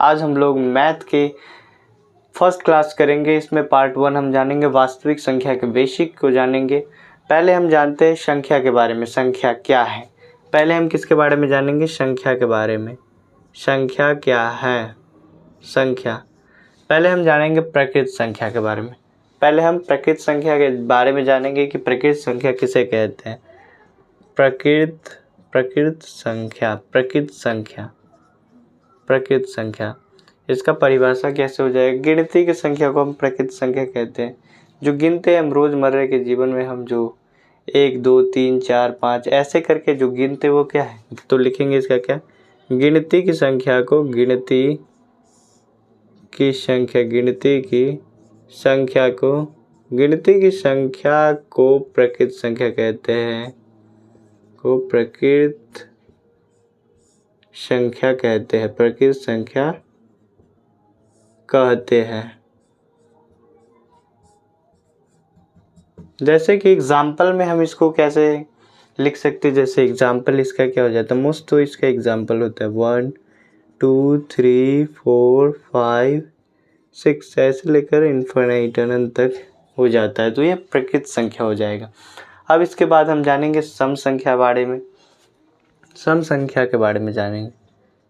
आज हम लोग मैथ के फर्स्ट क्लास करेंगे। इसमें पार्ट 1 हम जानेंगे वास्तविक संख्या के बेसिक को जानेंगे। पहले हम जानते हैं संख्या के बारे में, संख्या क्या है। पहले हम किसके बारे में जानेंगे? संख्या के बारे में। संख्या क्या है? संख्या। पहले हम जानेंगे प्रकृत संख्या के बारे में। पहले हम प्रकृत संख्या के बारे में जानेंगे कि प्रकृत संख्या किसे कहते हैं। प्रकृत संख्या इसका परिभाषा कैसे हो जाएगा? गिनती की संख्या को हम प्रकृत संख्या कहते हैं। जो गिनते हैं हम रोज़मर्रा के जीवन में, हम जो 1 2 3 4 5 ऐसे करके जो गिनते वो क्या है? तो लिखेंगे इसका क्या? गिनती की संख्या को प्रकृत संख्या कहते हैं। प्रकृत संख्या कहते हैं। जैसे कि एग्जाम्पल में हम इसको कैसे लिख सकते हैं? जैसे एग्जाम्पल इसका क्या हो जाता है? मोस्ट तो इसका एग्जाम्पल होता है 1 2 3 4 5 6 ऐसे लेकर इनफाइनाइट अनंत तक हो जाता है। तो ये प्रकृत संख्या हो जाएगा। अब इसके बाद हम जानेंगे सम संख्या बारे में। सम संख्या के बारे में जानेंगे।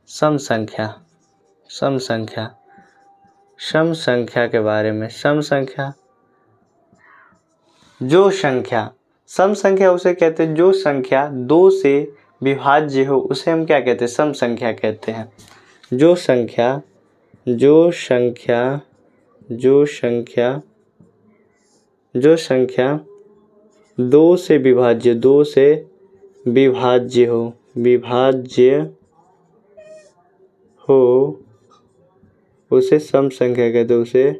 सम संख्या के बारे में। सम संख्या जो संख्या, सम संख्या उसे कहते हैं जो संख्या 2 से विभाज्य हो, उसे हम क्या कहते हैं? सम संख्या कहते हैं। जो संख्या 2 से विभाज्य हो उसे सम संख्या कहते हैं।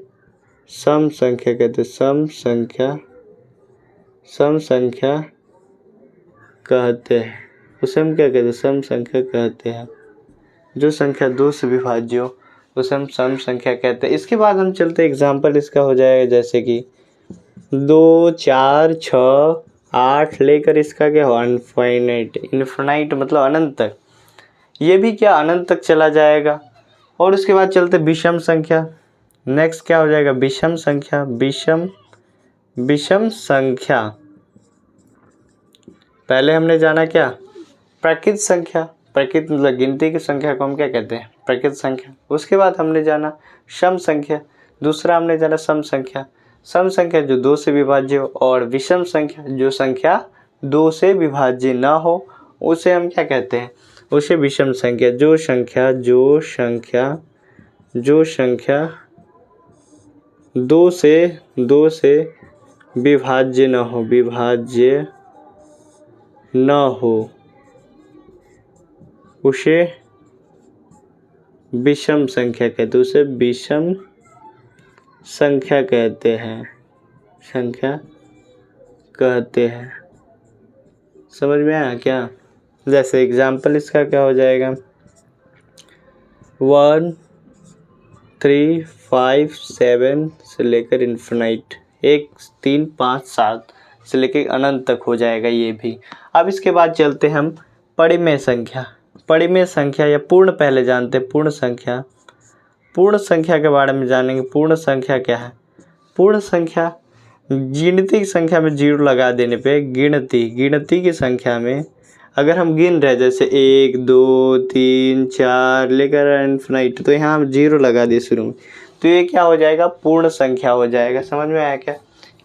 सम संख्या कहते हैं। उसे हम क्या कहते हैं? सम संख्या कहते हैं। जो संख्या 2 से विभाज्य हो उसे हम सम संख्या कहते हैं। इसके बाद हम चलते एग्जाम्पल इसका हो जाएगा, जैसे कि 2 4 6 8 लेकर इसका क्या हो? इनफाइनाइट मतलब अनंत तक। ये भी क्या अनंत तक चला जाएगा। और उसके बाद चलते विषम संख्या। नेक्स्ट क्या हो जाएगा? विषम संख्या। पहले हमने जाना क्या? प्रकृत संख्या। प्रकृत मतलब गिनती की संख्या को हम क्या कहते हैं? प्रकृत संख्या। उसके बाद हमने जाना सम संख्या। दूसरा हमने जाना सम संख्या। सम संख्या जो 2 से विभाज्य हो, और विषम संख्या जो संख्या 2 से विभाज्य ना हो उसे हम क्या कहते हैं? उसे विषम संख्या। जो संख्या 2 से विभाज्य न हो उसे विषम संख्या कहते हैं। उसे विषम संख्या कहते हैं। समझ में आया क्या? जैसे एग्जाम्पल इसका क्या हो जाएगा? 1 3 5 7 से लेकर इनफाइनाइट 1 3 5 7 से लेकर अनंत तक हो जाएगा ये भी। अब इसके बाद चलते हम परिमेय संख्या। परिमेय संख्या या पूर्ण, पहले जानते हैं पूर्ण संख्या। पूर्ण संख्या के बारे में जानेंगे। पूर्ण संख्या क्या है? पूर्ण संख्या गिनती की संख्या में 0 लगा देने पे गिनती की संख्या में अगर हम गिन रहे जैसे 1 2 3 4 लेकर इनफाइनाइट, तो यहाँ हम 0 लगा दिए शुरू में, तो ये क्या हो जाएगा? पूर्ण संख्या हो जाएगा। समझ में आया क्या?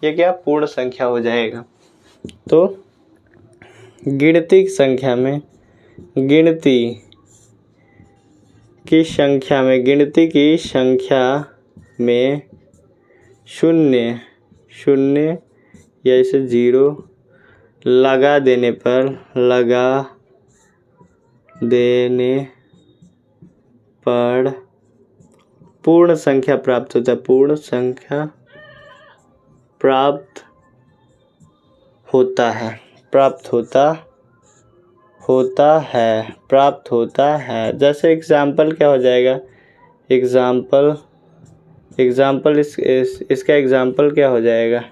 ये क्या पूर्ण संख्या हो जाएगा। तो गिनती की संख्या में शून्य या इसे 0 लगा देने पर पूर्ण संख्या प्राप्त होता है। पूर्ण संख्या प्राप्त होता है। जैसे एग्जाम्पल क्या हो जाएगा? एग्जाम्पल इसका एग्जाम्पल क्या हो जाएगा?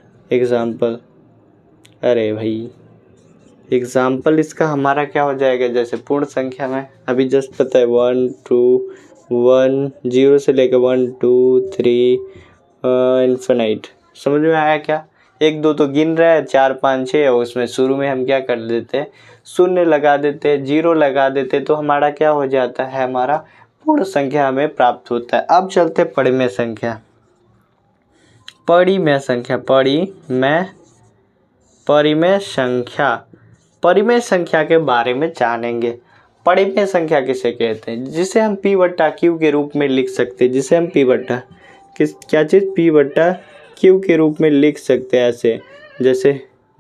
एग्जाम्पल इसका हमारा क्या हो जाएगा? जैसे पूर्ण संख्या में अभी जस्ट पता है 1 2 0 से लेकर 1 2 3 इन्फिनाइट। समझ में आया क्या? 1 2 तो गिन रहा है, 4 5 6 और उसमें शुरू में हम क्या कर देते हैं, शून्य लगा देते हैं, 0 लगा देते, तो हमारा क्या हो जाता है, हमारा पूर्ण संख्या हमें प्राप्त होता है। अब चलते परिमेय संख्या। परिमेय संख्या परिमेय संख्या के बारे में जानेंगे। परिमेय संख्या किसे कहते हैं? जिसे हम P बट्टा Q के रूप में लिख सकते हैं, जिसे हम P बट्टा P बट्टा Q के रूप में लिख सकते हैं। ऐसे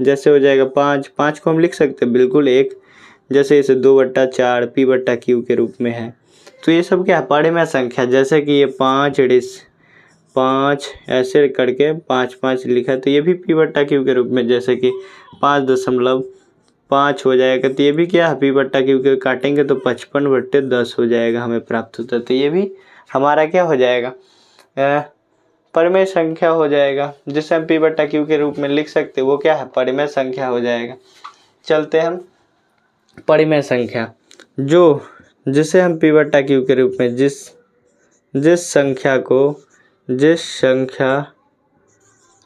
जैसे हो जाएगा 5 को हम लिख सकते हैं बिल्कुल एक, जैसे इसे 2 बट्टा 4 P बट्टा Q के रूप में है। तो ये सब क्या है, परिमेय संख्या। जैसे कि ये 5 ऐसे करके 5 लिखा है, तो ये भी P बट्टा Q के रूप में, जैसे कि 5.5 हो जाएगा, तो ये भी क्या है, P बट्टा Q के काटेंगे तो 55/10 हो जाएगा, हमें प्राप्त होता है। तो ये भी हमारा क्या हो जाएगा, परिमेय संख्या हो जाएगा, जिसे हम P बट्टा Q के रूप में लिख सकते हैं, वो क्या है, परिमेय संख्या हो जाएगा। चलते हम परिमेय संख्या, जिसे हम P बट्टा Q के रूप में जिस संख्या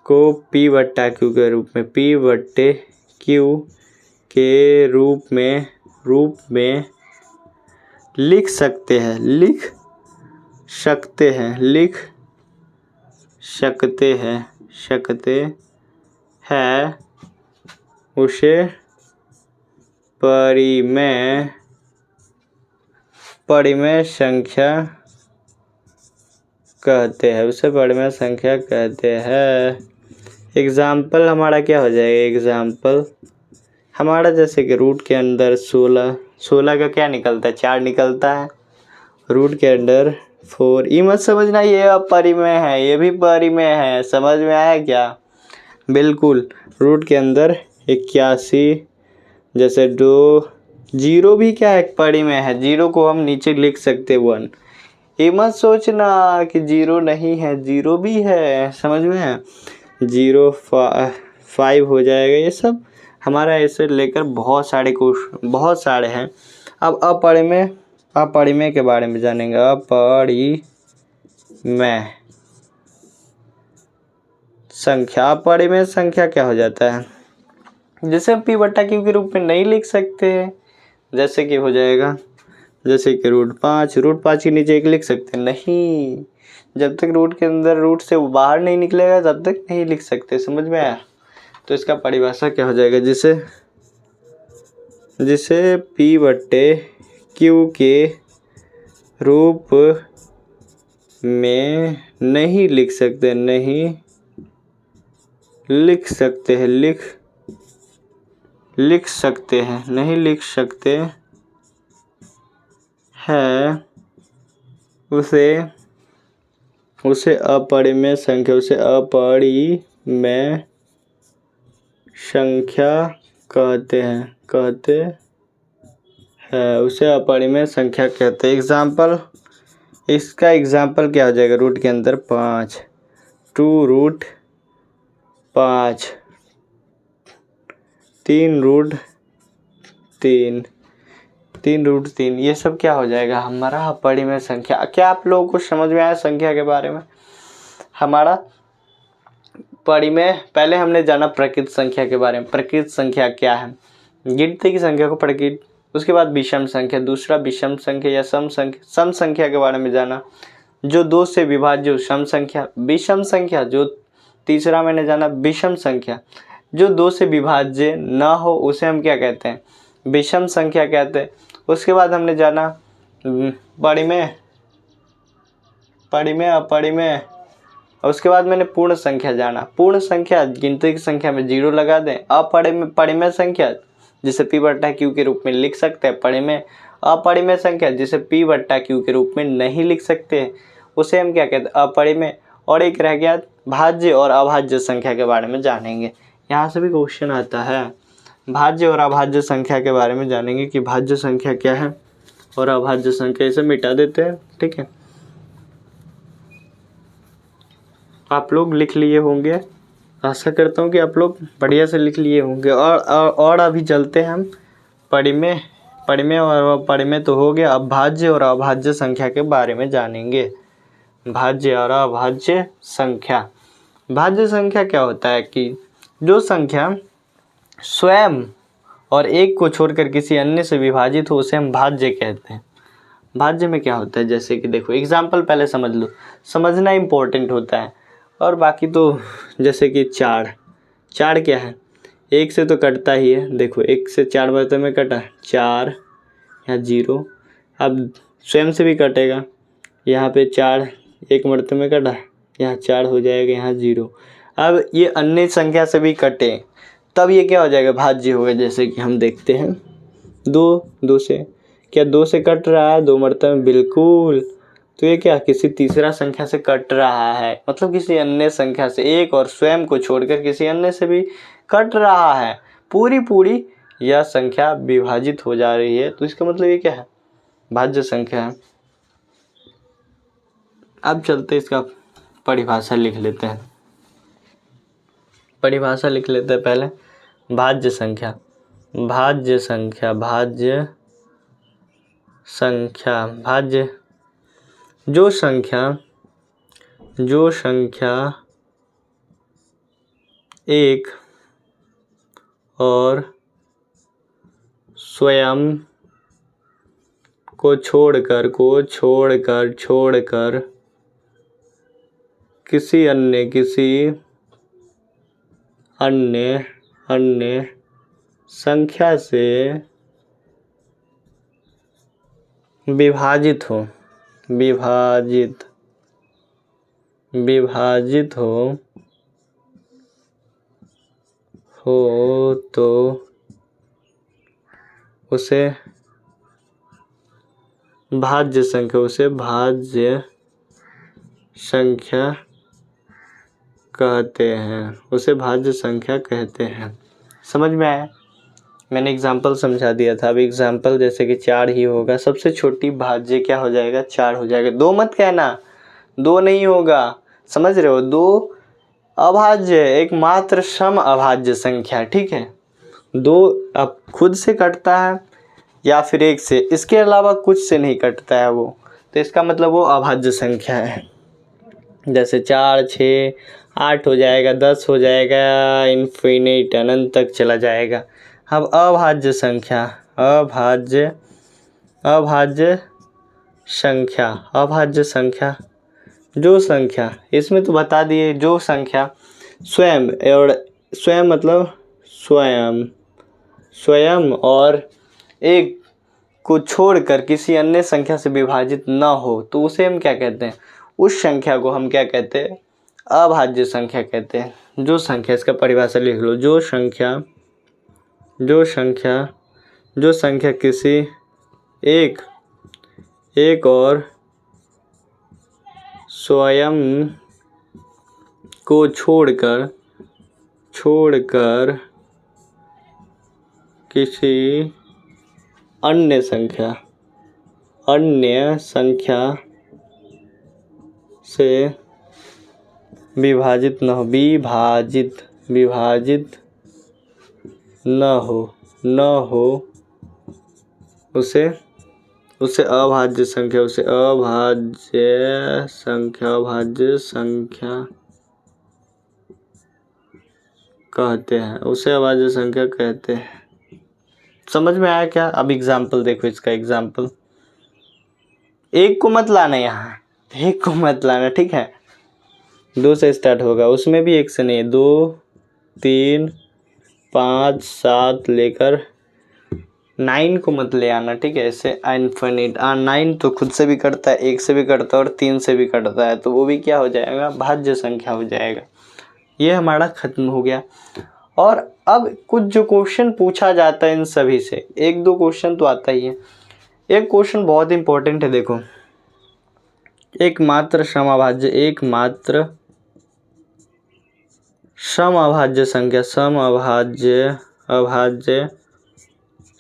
को P बट्टा Q के रूप में P बट्टे Q के रूप में लिख सकते हैं उसे परिमेय संख्या कहते हैं। एग्जाम्पल हमारा क्या हो जाएगा, एग्जाम्पल हमारा जैसे कि रूट के अंदर 16 का क्या निकलता है, 4 निकलता है, रूट के अंदर 4। ये मत समझना ये अपरिमेय है, ये भी परिमेय है, समझ में आया क्या? बिल्कुल। रूट के अंदर 81, जैसे 2, 0 भी क्या है, परिमेय है, 0 को हम नीचे लिख सकते 1। ये मत सोचना कि 0 नहीं है, 0 भी है, समझ में है। 0 5 हो जाएगा, ये सब हमारा ऐसे लेकर बहुत सारे हैं। अब अपरिमेय के बारे में जानेंगे। अपरिमेय संख्या क्या हो जाता है, जिसे हम P बट्टा Q के रूप में नहीं लिख सकते, जैसे कि हो जाएगा, जैसे कि रूट 5 के नीचे 1 लिख सकते नहीं, जब तक रूट के अंदर रूट से बाहर नहीं निकलेगा तब तक नहीं लिख सकते, समझ में आया? तो इसका परिभाषा क्या हो जाएगा, जिसे P बट्टे Q के रूप में नहीं लिख सकते हैं, उसे अपरिमेय संख्या कहते हैं। एग्जाम्पल, इसका एग्जाम्पल क्या हो जाएगा, रूट के अंदर 5, 2 रूट 5, 3 रूट 3, ये सब क्या हो जाएगा, हमारा अपरिमेय संख्या। क्या आप लोगों को समझ में आया संख्या के बारे में? हमारा परिमेय, पहले हमने जाना प्रकृत संख्या के बारे में। प्रकृत संख्या क्या है, गिनती की संख्या को प्रकृत। उसके बाद विषम संख्या, दूसरा विषम संख्या या सम संख्या के बारे में जाना, जो 2 से विभाज्य सम संख्या। विषम संख्या, जो तीसरा मैंने जाना विषम संख्या, जो 2 से विभाज्य ना हो उसे हम क्या कहते हैं, विषम संख्या कहते हैं। उसके बाद हमने जाना परिमेय अपरिमेय, और उसके बाद मैंने पूर्ण संख्या जाना। पूर्ण संख्या, गिनती की संख्या में 0 लगा दें। परिमेय संख्या, जिसे P बट्टा Q के रूप में लिख सकते हैं। परिमेय अपरिमेय संख्या, जिसे P बट्टा Q के रूप में नहीं लिख सकते, उसे हम क्या कहते हैं, अपरिमेय। और एक रह गया भाज्य और अभाज्य संख्या के बारे में जानेंगे। यहाँ से भी क्वेश्चन आता है, भाज्य और अभाज्य संख्या के बारे में जानेंगे कि भाज्य संख्या क्या है और अभाज्य संख्या। इसे मिटा देते हैं, ठीक है। आप लोग लिख लिए होंगे, आशा करता हूँ कि आप लोग बढ़िया से लिख लिए होंगे। और अभी चलते हैं हम परिमेय परिमेय और अपरिमेय तो हो गया। अब भाज्य और अभाज्य संख्या के बारे में जानेंगे। भाज्य और अभाज्य संख्या। भाज्य संख्या क्या होता है कि जो संख्या स्वयं और एक को छोड़कर किसी अन्य से विभाजित हो उसे हम भाज्य कहते हैं। भाज्य में क्या होता है, जैसे कि देखो एग्जाम्पल पहले समझ लो, समझना इम्पोर्टेंट होता है। और बाकी तो जैसे कि 4 क्या है, 1 से तो कटता ही है। देखो 1 से 4 मरतबे में कटा 4, यहाँ 0। अब स्वयं से भी कटेगा, यहाँ पे 4 1 मरतबे में कटा, यहाँ 4 हो जाएगा, यहाँ 0। अब ये अन्य संख्या से भी कटे तब ये क्या हो जाएगा, भाज्य होगा। जैसे कि हम देखते हैं 2 से, क्या 2 से कट रहा है 2 मरतबे में, बिल्कुल। तो ये क्या किसी तीसरा संख्या से कट रहा है, मतलब किसी अन्य संख्या से, एक और स्वयं को छोड़कर किसी अन्य से भी कट रहा है। पूरी यह संख्या विभाजित हो जा रही है, तो इसका मतलब ये क्या है, भाज्य संख्या है। अब चलते इसका परिभाषा लिख लेते हैं। परिभाषा लिख लेते हैं पहले। भाज्य संख्या, भाज्य संख्या, भाज्य संख्या, भाज्य जो संख्या एक और स्वयं को छोड़कर किसी अन्य संख्या से विभाजित हो तो उसे भाज्य संख्या कहते हैं। समझ में आया? मैंने एग्जाम्पल समझा दिया था। अब एग्जाम्पल जैसे कि 4 ही होगा, सबसे छोटी भाज्य क्या हो जाएगा, 4 हो जाएगा। 2 मत कहना, 2 नहीं होगा, समझ रहे हो। 2 अभाज्य, एकमात्र सम अभाज्य संख्या, ठीक है। 2 अब खुद से कटता है या फिर 1 से, इसके अलावा कुछ से नहीं कटता है वो, तो इसका मतलब वो अभाज्य संख्या है। जैसे 4, 6, 8 हो जाएगा, 10 हो जाएगा, इन्फिनिट अनंत तक चला जाएगा। अब अभाज्य संख्या, अभाज्य संख्या जो संख्या, इसमें तो बता दिए, जो संख्या स्वयं, और स्वयं मतलब स्वयं और एक को छोड़कर किसी अन्य संख्या से विभाजित न हो, तो उसे हम क्या कहते हैं, उस संख्या को हम क्या कहते हैं, अभाज्य संख्या कहते हैं। जो संख्या, इसका परिभाषा लिख लो, जो संख्या किसी एक और स्वयं को छोड़कर किसी अन्य संख्या से विभाजित न हो उसे अभाज्य संख्या कहते हैं। समझ में आया क्या? अब एग्जाम्पल देखो, इसका एग्जाम्पल, 1 को मत लाना, यहाँ 1 को मत लाना, ठीक है। 2 से स्टार्ट होगा, उसमें भी 1 से नहीं, 2, 3, 5, 7 लेकर 9 को मत ले आना, ठीक है। ऐसे इनफिनिट 9 तो खुद से भी कटता है, 1 से भी कटता है और 3 से भी कटता है, तो वो भी क्या हो जाएगा, भाज्य संख्या हो जाएगा। ये हमारा खत्म हो गया। और अब कुछ जो क्वेश्चन पूछा जाता है इन सभी से, 1-2 क्वेश्चन तो आता ही है। एक क्वेश्चन बहुत इंपॉर्टेंट है, देखो, एकमात्र समअभाज्य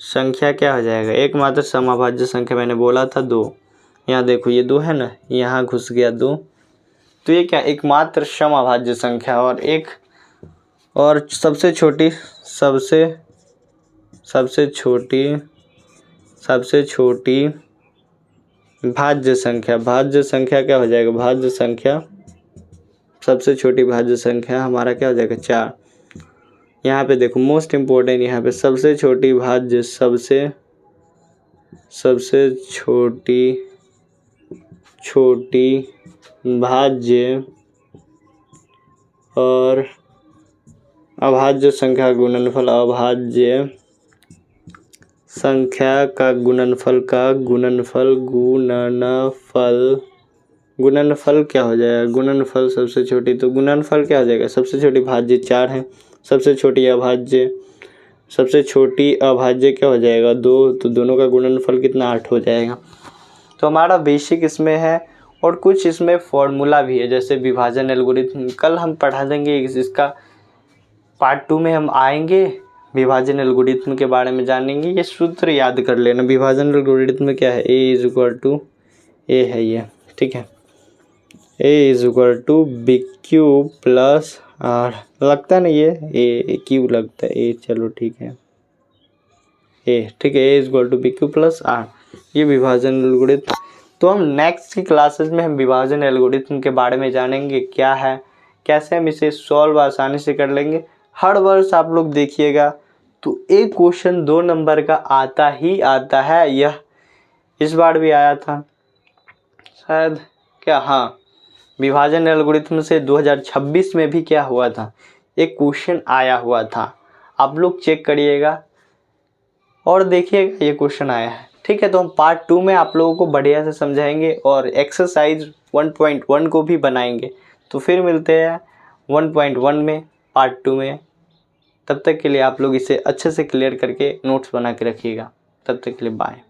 संख्या क्या हो जाएगा, एकमात्र समअभाज्य संख्या मैंने बोला था 2। यहाँ देखो ये 2 है ना, यहाँ घुस गया 2, तो ये क्या, एकमात्र समअभाज्य संख्या। और सबसे छोटी सबसे छोटी भाज्य संख्या, भाज्य संख्या क्या हो जाएगा, भाज्य संख्या, सबसे छोटी भाज्य संख्या हमारा क्या हो जाएगा 4। यहाँ पे देखो मोस्ट इम्पोर्टेंट, यहाँ पे सबसे छोटी भाज्य, सबसे छोटी भाज्य और अभाज्य संख्या गुणनफल, अभाज्य संख्या का गुणनफल गुणनफल क्या हो जाएगा, गुणनफल सबसे छोटी, तो गुणनफल क्या हो जाएगा, सबसे छोटी भाज्य 4 है, सबसे छोटी अभाज्य क्या हो जाएगा 2, तो दोनों का गुणनफल कितना 8 हो जाएगा। तो हमारा बेसिक इसमें है और कुछ इसमें फॉर्मूला भी है, जैसे विभाजन एल्गोरिथम कल हम पढ़ा देंगे, इसका पार्ट 2 में हम आएंगे, विभाजन एल्गोरिथम के बारे में जानेंगे। ये सूत्र याद कर लेना, विभाजन एल्गोरिथम में क्या है, A है ये, ठीक है, A BQ प्लस R, लगता है ना ये Q लगता है A, चलो ठीक है A, ठीक है, A BQ प्लस R, ये विभाजन एल्गोरिथम। तो हम नेक्स्ट की क्लासेस में हम विभाजन एल्गोरिथम के बारे में जानेंगे, क्या है, कैसे हम इसे सॉल्व आसानी से कर लेंगे। हर वर्ष आप लोग देखिएगा तो एक क्वेश्चन 2 नंबर का आता ही आता है, यह इस बार भी आया था शायद, क्या, हाँ, विभाजन एल्गोरिथम से 2026 में भी क्या हुआ था, एक क्वेश्चन आया हुआ था, आप लोग चेक करिएगा और देखिएगा ये क्वेश्चन आया है, ठीक है। तो हम पार्ट 2 में आप लोगों को बढ़िया से समझाएंगे और एक्सरसाइज 1.1 को भी बनाएंगे। तो फिर मिलते हैं 1.1 में, पार्ट 2 में। तब तक के लिए आप लोग इसे अच्छे से क्लियर करके नोट्स बना के रखिएगा। तब तक के लिए बाय।